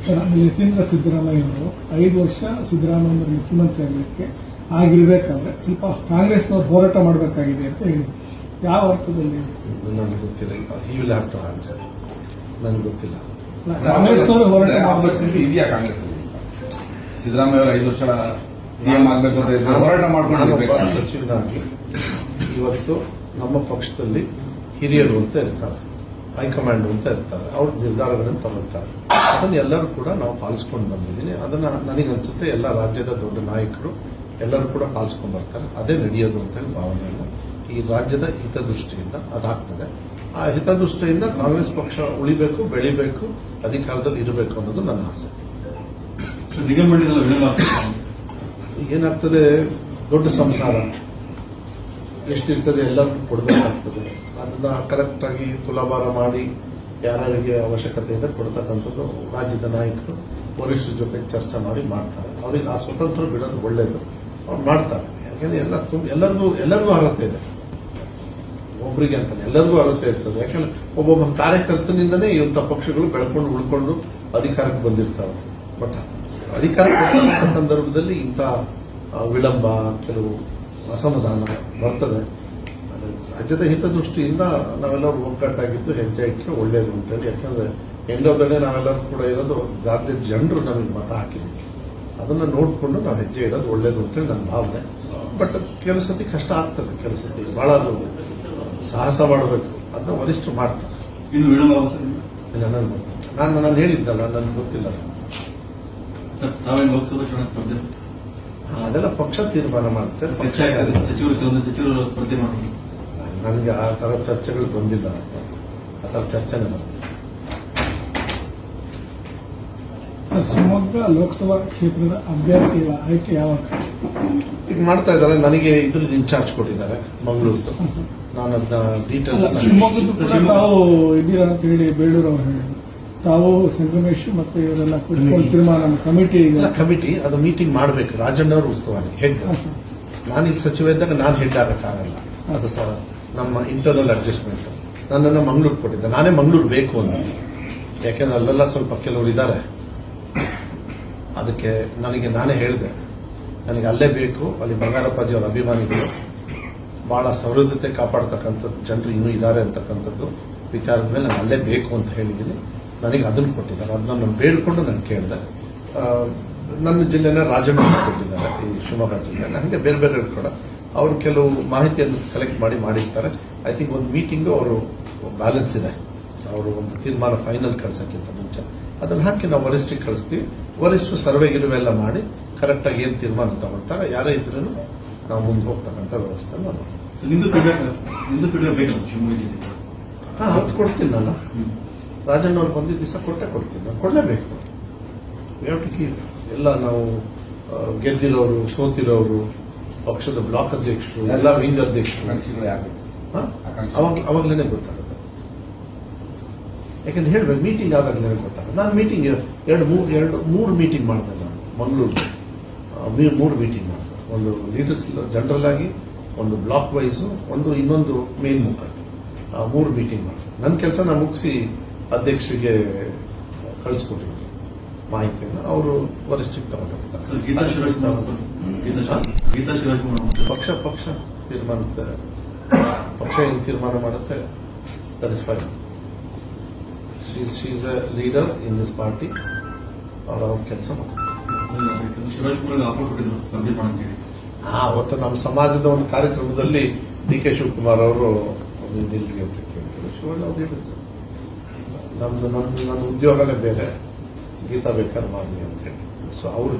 Sir, Yathindra ಸಿದ್ದರಾಮಯ್ಯವರು 5 ವರ್ಷ ಸಿದ್ದರಾಮಯ್ಯ ಮುಖ್ಯಮಂತ್ರಿ ಆಗಲಿಕ್ಕೆ ಆಗಿರ್ಬೇಕಾದ್ರೆ ಸ್ವಲ್ಪ ಕಾಂಗ್ರೆಸ್ನವರು ಹೋರಾಟ ಮಾಡಬೇಕಾಗಿದೆ ಅಂತ ಹೇಳಿದ್ರು. ಯಾವ ಅರ್ಥದಲ್ಲಿ? ನನಗೆ ಗೊತ್ತಿಲ್ಲ. He will have to answer. ನನಗೆ ಗೊತ್ತಿಲ್ಲ. ಕಾಂಗ್ರೆಸ್ನವರು ಹೋರಾಟ ಪರಿಸ್ಥಿತಿ ಇದೆಯಾ ಕಾಂಗ್ರೆಸ್ ಅಲ್ಲಿ? ಸಿದ್ದರಾಮಯ್ಯ ಅವರು 5 ವರ್ಷ ಸಿಎಂ ಆಗಬೇಕು ಅಂತ ಹೋರಾಟ ಮಾಡ್ಕೊಂಡು ಸಚಿವನಾಗಿ ಇವತ್ತು ನಮ್ಮ ಪಕ್ಷದಲ್ಲಿ ಹಿರಿಯರು ಅಂತ ಇರ್ತಾರೆ, ಹೈಕಮಾಂಡ್ ಅಂತ ಇರ್ತಾರೆ, ಅವ್ರ ನಿರ್ಧಾರಗಳನ್ನು ತಗೊಳ್ತಾರೆ. ಅದನ್ನು ಎಲ್ಲರೂ ಕೂಡ ನಾವು ಪಾಲಿಸ್ಕೊಂಡು ಬಂದಿದ್ದೀನಿ. ಅದನ್ನ ನನಗನ್ಸುತ್ತೆ ಎಲ್ಲ ರಾಜ್ಯದ ದೊಡ್ಡ ನಾಯಕರು ಎಲ್ಲರೂ ಕೂಡ ಪಾಲಿಸ್ಕೊಂಡು ಬರ್ತಾರೆ. ಅದೇ ನಡೆಯೋದು ಅಂತ ಹೇಳಿ ಭಾವನೆಯನ್ನು ಈ ರಾಜ್ಯದ ಹಿತದೃಷ್ಟಿಯಿಂದ ಅದಾಗ್ತದೆ. ಆ ಹಿತದೃಷ್ಟಿಯಿಂದ ಕಾಂಗ್ರೆಸ್ ಪಕ್ಷ ಉಳಿಬೇಕು, ಬೆಳಿಬೇಕು, ಅಧಿಕಾರದಲ್ಲಿ ಇರಬೇಕು ಅನ್ನೋದು ನನ್ನ ಆಸೆ. ಏನಾಗ್ತದೆ, ದೊಡ್ಡ ಸಂಸಾರ ಎಷ್ಟಿರ್ತದೆ ಎಲ್ಲರಿಗೂ ಕೊಡಬೇಕಾಗ್ತದೆ. ಅದನ್ನ ಕರೆಕ್ಟ್ ಆಗಿ ತುಲಾಭಾರ ಮಾಡಿ ಯಾರ್ಯಾರಿಗೆ ಅವಶ್ಯಕತೆ ಇದೆ ಕೊಡ್ತಕ್ಕಂಥದ್ದು ರಾಜ್ಯದ ನಾಯಕರು ವರಿಷ್ಠರ ಜೊತೆ ಚರ್ಚೆ ಮಾಡಿ ಮಾಡ್ತಾರೆ. ಅವ್ರಿಗೆ ಆ ಸ್ವತಂತ್ರ ಬಿಡೋದು ಒಳ್ಳೇದು, ಅವ್ರು ಮಾಡ್ತಾರೆ. ಯಾಕಂದ್ರೆ ಎಲ್ಲರಿಗೂ ಅರ್ಹತೆ ಇದೆ, ಒಬ್ಬರಿಗೆ ಅಂತ ಎಲ್ಲರಿಗೂ ಅರ್ಹತೆ ಇರ್ತದೆ. ಯಾಕಂದ್ರೆ ಒಬ್ಬೊಬ್ಬ ಕಾರ್ಯಕರ್ತನಿಂದನೇ ಇಂಥ ಪಕ್ಷಗಳು ಬೆಳ್ಕೊಂಡು ಉಳ್ಕೊಂಡು ಅಧಿಕಾರಕ್ಕೆ ಬಂದಿರ್ತಾವೆ. ಬಟ್ ಅಧಿಕಾರಕ್ಕೆ ಸಂದರ್ಭದಲ್ಲಿ ಇಂಥ ವಿಳಂಬ, ಕೆಲವು ಅಸಮಾಧಾನ ಬರ್ತದೆ. ರಾಜ್ಯದ ಹಿತದೃಷ್ಟಿಯಿಂದ ನಾವೆಲ್ಲರೂ ಒಗ್ಗಟ್ಟಾಗಿದ್ದು ಹೆಜ್ಜೆ ಇಟ್ಟರೆ ಒಳ್ಳೇದು ಅಂತೇಳಿ. ಯಾಕಂದ್ರೆ ಎಂಡೋದನೆ ನಾವೆಲ್ಲರೂ ಕೂಡ ಇರೋದು ರಾಜ್ಯದ ಜನರು ನಮಗೆ ಮತ ಹಾಕಿದ್ದೀವಿ. ಅದನ್ನ ನೋಡಿಕೊಂಡು ನಾವು ಹೆಜ್ಜೆ ಇಡೋದು ಒಳ್ಳೇದು ಅಂತೇಳಿ ನನ್ನ ಭಾವನೆ. ಬಟ್ ಕೆಲವು ಸತಿ ಕಷ್ಟ ಆಗ್ತದೆ, ಕೆಲವು ಸತಿ ಬಹಳ ಸಾಹಸ ಮಾಡಬೇಕು. ಅದನ್ನ ವರಿಷ್ಠರು ಮಾಡ್ತಾರೆ. ನನಗೆ ಗೊತ್ತಿಲ್ಲ. ನಾನು ಹೇಳಿದ್ದಲ್ಲ, ನನಗೆ ಗೊತ್ತಿಲ್ಲ. ಅದೆಲ್ಲ ಪಕ್ಷ ತೀರ್ಮಾನ ಮಾಡುತ್ತೆ. ಸಚಿವರು ಸ್ಪರ್ಧೆ ಮಾಡಿ ನನಗೆ ಆ ತರ ಚರ್ಚೆಗಳು ಬಂದಿಲ್ಲ, ಆ ತರ ಚರ್ಚೆನೇ ಬಂದಿಲ್ಲ. ಶಿವಮೊಗ್ಗ ಲೋಕಸಭಾ ಕ್ಷೇತ್ರದ ಅಭ್ಯರ್ಥಿಗಳ ಆಯ್ಕೆ ಯಾವಾಗ ಈಗ ಮಾಡ್ತಾ ಇದ್ದಾರೆ. ನನಗೆ ಇದ್ರದ್ದು ಇನ್ಚಾರ್ಜ್ ಕೊಟ್ಟಿದ್ದಾರೆ ಮಂಗಳೂರು. ನಾನು ಅದನ್ನ ಡೀಟೇಲ್ಸ್ ಶಿವಮೊಗ್ಗದ್ದು ಕೂಡ ತಾವು ಇದ್ದೀರಾ ಅಂತ ಹೇಳಿ ಬೇಳೂರು ಅವರು ಹೇಳಿದ್ರು. ತಾವು ಸಂಗಮೇಶ್ ಮತ್ತೆ ಇವರೆಲ್ಲ ಕುತ್ಕೊಂಡು ತೀರ್ಮಾನ ಕಮಿಟಿ ಅದು ಮೀಟಿಂಗ್ ಮಾಡಬೇಕು. ರಾಜಣ್ಣವರು ಉಸ್ತುವಾರಿ ಹೆಡ್. ನಾನೀಗ ಸಚಿವ ಇದ್ದಾಗ ನಾನು ಹೆಡ್ ಆಗಕ್ಕಾಗಲ್ಲ. ಅದು ನಮ್ಮ ಇಂಟರ್ನಲ್ ಅಡ್ಜಸ್ಟ್ಮೆಂಟ್. ನನ್ನನ್ನು ಮಂಗಳೂರು ಕೊಟ್ಟಿದ್ದೆ. ನಾನೇ ಮಂಗಳೂರು ಬೇಕು ಅಂತ. ಯಾಕೆಂದ್ರೆ ಅಲ್ಲೆಲ್ಲ ಸ್ವಲ್ಪ ಕೆಲವರು ಇದ್ದಾರೆ. ಅದಕ್ಕೆ ನಾನೇ ಹೇಳಿದೆ, ನನಗೆ ಅಲ್ಲೇ ಬೇಕು. ಅಲ್ಲಿ ಬಂಗಾರಪ್ಪಾಜಿ ಅವರ ಅಭಿಮಾನಿಗಳು ಬಹಳ ಸೌಹೃದತೆ ಕಾಪಾಡ್ತಕ್ಕಂಥದ್ದು ಜನರು ಇನ್ನೂ ಇದ್ದಾರೆ ಅಂತಕ್ಕಂಥದ್ದು ವಿಚಾರದ ಮೇಲೆ ನಾನು ಅಲ್ಲೇ ಬೇಕು ಅಂತ ಹೇಳಿದ್ದೀನಿ. ನನಗೆ ಅದನ್ನು ಕೊಟ್ಟಿದ್ದಾರೆ. ಅದನ್ನ ನಾನು ಬೇಡ್ಕೊಂಡು ನಾನು ಕೇಳಿದೆ. ನನ್ನ ಜಿಲ್ಲೆನ ರಾಜಣ್ಣ ಕೊಟ್ಟಿದ್ದಾರೆ, ಈ ಶಿವಮೊಗ್ಗ ಜಿಲ್ಲೆ. ಹಂಗೆ ಬೇರೆ ಬೇರೆ ಕೂಡ ಅವರು ಕೆಲವು ಮಾಹಿತಿಯನ್ನು ಕಲೆಕ್ಟ್ ಮಾಡಿರ್ತಾರೆ. ಐ ಥಿಂಕ್ ಒಂದು ಮೀಟಿಂಗು ಅವರು ಬ್ಯಾಲೆನ್ಸ್ ಇದೆ. ಅವರು ಒಂದು ತೀರ್ಮಾನ ಫೈನಲ್ ಕಳ್ಸೋಕ್ಕಿಂತ ಮುಂಚೆ ಅದನ್ನು ಹಾಕಿ ನಾವು ವರಿಷ್ಠರಿಗೆ ಕಳಿಸ್ತೀವಿ. ವರಿಷ್ಠರು ಸರ್ವೆ ಗಿರುವೆಲ್ಲ ಮಾಡಿ ಕರೆಕ್ಟಾಗಿ ಏನು ತೀರ್ಮಾನ ತಗೊಳ್ತಾರೆ, ಯಾರೇ ಇದ್ರೂ ನಾವು ಮುಂದೆ ಹೋಗ್ತಕ್ಕಂಥ ವ್ಯವಸ್ಥೆ ಹತ್ತು ಕೊಡ್ತೀನಿ ನಾನು. ರಾಜಣ್ಣ ಅವ್ರು ಬಂದಿದ್ದ ದಿವಸ ಕೊಡ್ತೀನಿ. ನಾನು ಕೊಡಲೇಬೇಕು. ಎಲ್ಲ ನಾವು ಗೆದ್ದಿರೋರು, ಸೋತಿರೋರು, ಪಕ್ಷದ ಬ್ಲಾಕ್ ಅಧ್ಯಕ್ಷರು, ಎಲ್ಲ ವಿಂಗ್ ಅಧ್ಯಕ್ಷರು ಅವಾಗಲೇ ಗೊತ್ತಾಗುತ್ತೆ. ಯಾಕಂದ್ರೆ ಹೇಳ್ಬೇಕು, ಮೀಟಿಂಗ್ ಆದಾಗಲೇ ಗೊತ್ತಾಗುತ್ತೆ. ನಾನು ಮೀಟಿಂಗ್ ಮೂರು ಮೀಟಿಂಗ್ ಮಾಡಿದೆ. ನಾನು ಮಂಗಳೂರು 3 ಮೀಟಿಂಗ್ ಮಾಡಿದೆ. ಒಂದು ಲೀಡರ್ಸ್ ಜನರಲ್ ಆಗಿ, ಒಂದು ಬ್ಲಾಕ್ ವೈಸ್, ಇನ್ನೊಂದು ಮೇನ್ ಮುಖಂಡ. 3 ಮೀಟಿಂಗ್ ಮಾಡಿದೆ. ನನ್ನ ಕೆಲಸ ನಾನು ಮುಗಿಸಿ ಅಧ್ಯಕ್ಷರಿಗೆ ಕಳಿಸ್ಕೊಟ್ಟಿದ್ದೆ ಮಾಹಿತಿಯನ್ನು. ಅವರು ವರಿಷ್ಠರಿಗೆ ತಗೊಂಡಿದ್ದಾರೆ. ಪಕ್ಷ ತೀರ್ಮಾನ, ಪಕ್ಷ ಏನು ತೀರ್ಮಾನ ಮಾಡುತ್ತೆ that is fine. She is a leader in this party. ಅವ್ರ ಕೆಲಸ ಮಾಡ್ತಾರೆ. ಅವತ್ತು ನಮ್ಮ ಸಮಾಜದ ಒಂದು ಕಾರ್ಯಕ್ರಮದಲ್ಲಿ ಡಿ.ಕೆ. ಶಿವಕುಮಾರ್ ಅವರು ನಿಲ್ರಿ ಅಂತ ಕೇಳಿದ್ರು. ಶಿವಣ್ಣ ಅವ್ರು ಹೇಳಿದ್ರು, ನನ್ನ ಉದ್ಯೋಗನೇ ಬೇರೆ, ಗೀತಾ ಬೇಕಾದ್ರೆ ಮಾಡಲಿ ಅಂತ ಹೇಳಿದ್ರು. ಸೊ ಅವರು